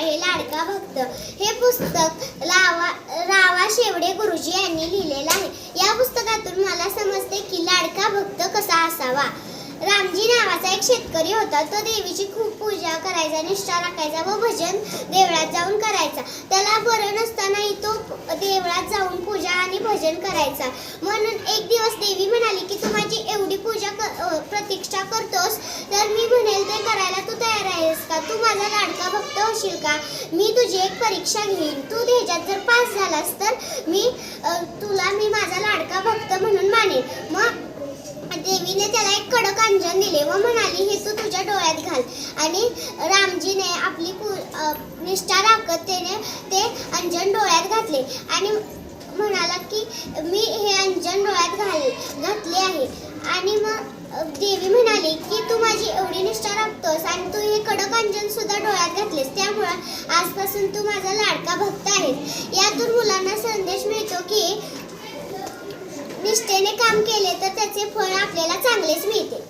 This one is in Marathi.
आहे लाडका भक्त. हे पुस्तक रावा शेवडे गुरुजी यांनी लिहिलेलं आहे. या पुस्तकातून मला समजते की लाडका भक्त कसा असावा. रामजी नावाचा एक शेतकरी होता. तो देवीची खूप पूजा करायचा, निष्ठा राखायचा व भजन देवळात जाऊन करायचा. त्याला बरं नसतानाही तो देवळात जाऊन पूजा आणि भजन करायचा. म्हणून एक दिवस देवी म्हणाली की तू माझी एवढी प्रतीक्षा करतोस तर मी म्हणेल ते करायला तू तयार आहेस का? तू माझा लाडका भक्त होशील का? मी तुझी एक परीक्षा घेईन. तू ह्याच्यात जर पास झालास तर तुला माझा लाडका भक्त म्हणून मानेन. मग देवीने त्याला एक कडक अंजन दिले व म्हणाली हे तू तुझ्या डोळ्यात घाल. आणि रामजीने आपली निष्ठा राखत ते अंजन डोळ्यात घातले आणि म्हणाला की मी हे अंजन डोळ्यात घातले आहे. आणि मग देवी म्हणाली की तू माझी एवढी निष्ठा राखतोस आणि तू हे कडक अंजन सुद्धा डोळ्यात घातलेस, त्यामुळे आजपासून तू माझा लाडका भक्त आहेस. यातून मुलांना संदेश मिळतो की निष्ठेने काम केले तर त्याचे फळ आपल्याला चांगलेच मिळते.